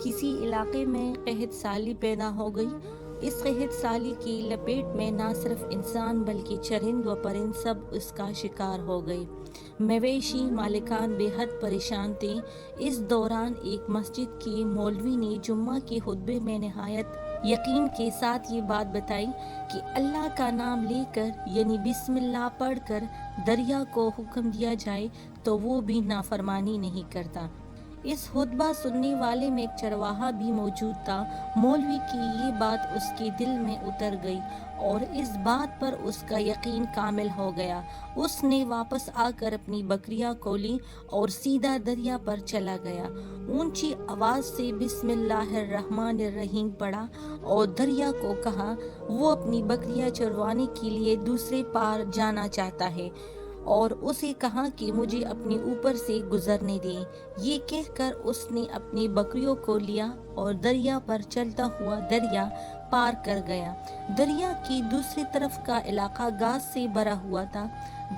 کسی علاقے میں قحط سالی پیدا ہو گئی۔ اس قحط سالی کی لپیٹ میں نہ صرف انسان بلکہ چرند و پرند سب اس کا شکار ہو گئے۔ مویشی مالکان بے حد پریشان تھے۔ اس دوران ایک مسجد کے مولوی نے جمعہ کے خطبے میں نہایت یقین کے ساتھ یہ بات بتائی کہ اللہ کا نام لے کر یعنی بسم اللہ پڑھ کر دریا کو حکم دیا جائے تو وہ بھی نافرمانی نہیں کرتا۔ اس خطبہ سننے والے میں ایک چرواہا بھی موجود تھا۔ مولوی کی یہ بات اس کے دل میں اتر گئی اور اس بات پر اس کا یقین کامل ہو گیا۔ اس نے واپس آ کر اپنی بکریاں کو لی اور سیدھا دریا پر چلا گیا۔ اونچی آواز سے بسم اللہ الرحمن الرحیم پڑھا اور دریا کو کہا وہ اپنی بکریاں چروانے کے لیے دوسرے پار جانا چاہتا ہے اور اسے کہا کہ مجھے اپنے اوپر سے گزرنے دیں۔ یہ کہہ کر اس نے اپنی بکریوں کو لیا اور دریا پر چلتا ہوا دریا پار کر گیا۔ دریا کی دوسری طرف کا علاقہ گھاس سے بھرا ہوا تھا۔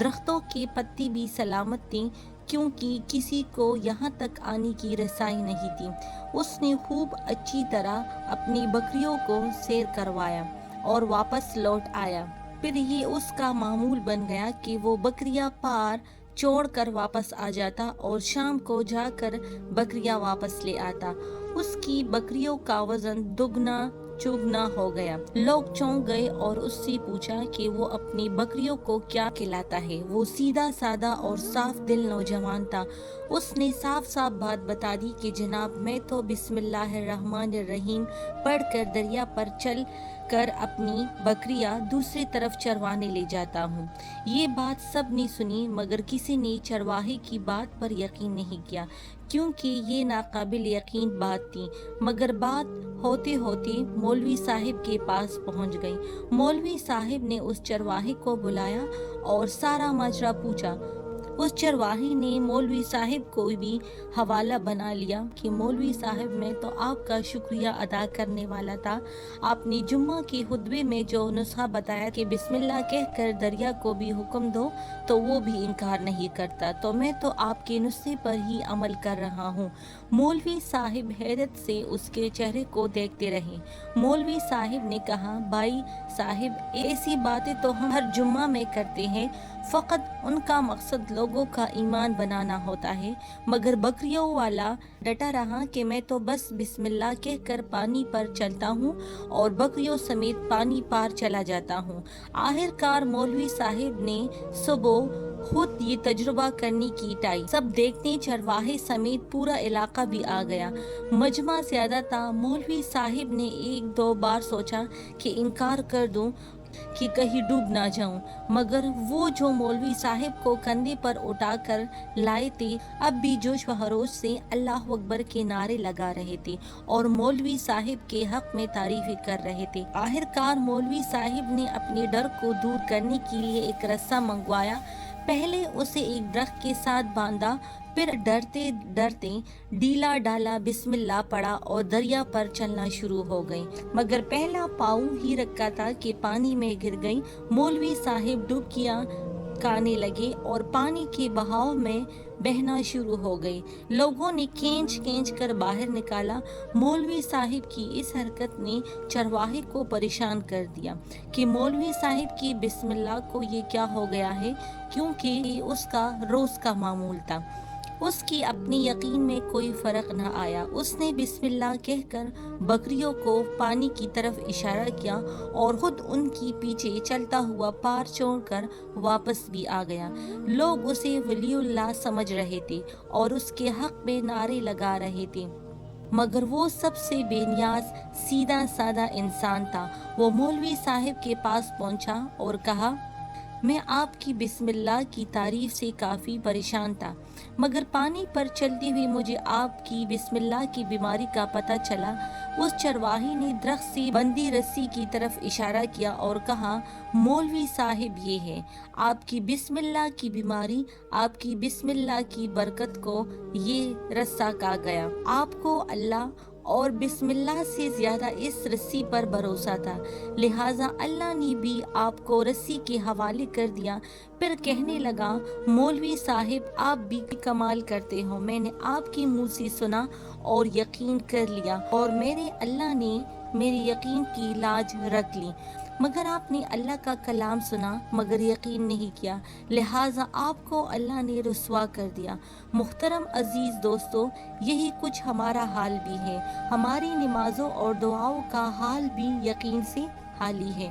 درختوں کے پتے بھی سلامت تھے کیونکہ کسی کو یہاں تک آنے کی رسائی نہیں تھی۔ اس نے خوب اچھی طرح اپنی بکریوں کو سیر کروایا اور واپس لوٹ آیا۔ پھر یہ اس کا معمول بن گیا کہ وہ بکریاں پار چھوڑ کر واپس آ جاتا اور شام کو جا کر بکریاں واپس لے آتا۔ اس کی بکریوں کا وزن دگنا چوگنا ہو گیا۔ لوگ چونک گئے اور اس سے پوچھا کہ وہ اپنی بکریوں کو کیا کھلاتا ہے۔ وہ سیدھا سادہ اور صاف دل نوجوان تھا۔ اس نے صاف صاف بات بتا دی کہ جناب میں تو بسم اللہ الرحمن الرحیم پڑھ کر دریا پر چل کر اپنی بکریاں دوسری طرف چروانے لے جاتا ہوں۔ یہ بات سب نے سنی مگر کسی نے چرواہے کی بات پر یقین نہیں کیا کیونکہ یہ ناقابل یقین بات تھی۔ مگر بات ہوتے ہوتے مولوی صاحب کے پاس پہنچ گئی۔ مولوی صاحب نے اس چرواہے کو بلایا اور سارا ماجرا پوچھا۔ اس چرواہے نے مولوی صاحب کو بھی حوالہ بنا لیا کہ مولوی صاحب میں تو آپ کا شکریہ ادا کرنے والا تھا۔ آپ نے جمعہ کے خطبے میں جو نسخہ بتایا کہ بسم اللہ کہہ کر دریا کو بھی حکم دو تو وہ بھی انکار نہیں کرتا، تو میں تو آپ کے نسخے پر ہی عمل کر رہا ہوں۔ مولوی صاحب حیرت سے اس کے چہرے کو دیکھتے رہے۔ مولوی صاحب نے کہا بھائی صاحب ایسی باتیں تو ہم ہر جمعہ میں کرتے ہیں، فقط ان کا مقصد لوگوں کا ایمان بنانا ہوتا ہے، مگر بکریوں والا ڈٹا رہا کہ میں تو بس بسم اللہ کہہ کر پانی پر چلتا ہوں اور بکریوں سمیت پانی پار چلا جاتا ہوں۔ آخرکار مولوی صاحب نے صبح خود یہ تجربہ کرنے کی ٹائی۔ سب دیکھتے چرواہے سمیت پورا علاقہ بھی آ گیا۔ مجمع زیادہ تھا۔ مولوی صاحب نے ایک دو بار سوچا کہ انکار کر دوں کہ کہیں ڈوب نہ جاؤں، مگر وہ جو مولوی صاحب کو کندھے پر اٹھا کر لائے تھے اب بھی جوش و خروش سے اللہ اکبر کے نعرے لگا رہے تھے اور مولوی صاحب کے حق میں تعریفیں کر رہے تھے۔ آخرکار مولوی صاحب نے اپنے ڈر کو دور کرنے کے لیے ایک رسہ منگوایا۔ پہلے اسے ایک درخت کے ساتھ باندھا، پھر ڈرتے ڈرتے ڈھیلا ڈالا بسم اللہ پڑھا اور دریا پر چلنا شروع ہو گئے، مگر پہلا پاؤں ہی رکھا تھا کہ پانی میں گر گئی۔ مولوی صاحب ڈبکیاں کھانے لگے اور پانی کے بہاؤ میں بہنا شروع ہو گئے۔ لوگوں نے کھینچ کھینچ کر باہر نکالا۔ مولوی صاحب کی اس حرکت نے چرواہے کو پریشان کر دیا کہ مولوی صاحب کی بسم اللہ کو یہ کیا ہو گیا ہے، کیونکہ یہ اس کا روز کا معمول تھا۔ اس کی اپنی یقین میں کوئی فرق نہ آیا۔ اس نے بسم اللہ کہہ کر بکریوں کو پانی کی طرف اشارہ کیا اور خود ان کی پیچھے چلتا ہوا پار چھوڑ کر واپس بھی آ گیا۔ لوگ اسے ولی اللہ سمجھ رہے تھے اور اس کے حق میں نعرے لگا رہے تھے، مگر وہ سب سے بے نیاز سیدھا سادہ انسان تھا۔ وہ مولوی صاحب کے پاس پہنچا اور کہا میں آپ کی بسم اللہ کی تعریف سے کافی پریشان تھا، مگر پانی پر چلتے ہوئے مجھے آپ کی بسم اللہ کی بیماری کا پتہ چلا۔ اس چرواہے نے درخت سے بندھی رسی کی طرف اشارہ کیا اور کہا مولوی صاحب یہ ہے آپ کی بسم اللہ کی بیماری، آپ کی بسم اللہ کی برکت کو یہ رسہ کھا گیا۔ آپ کو اللہ اور بسم اللہ سے زیادہ اس رسی پر بھروسہ تھا، لہٰذا اللہ نے بھی آپ کو رسی کے حوالے کر دیا۔ پھر کہنے لگا، مولوی صاحب آپ بھی کمال کرتے ہو، میں نے آپ کے منہ سے سنا اور یقین کر لیا، اور میرے اللہ نے میرے یقین کی لاج رکھ لی، مگر آپ نے اللہ کا کلام سنا مگر یقین نہیں کیا، لہٰذا آپ کو اللہ نے رسوا کر دیا۔ محترم عزیز دوستو، یہی کچھ ہمارا حال بھی ہے، ہماری نمازوں اور دعاؤں کا حال بھی یقین سے خالی ہے۔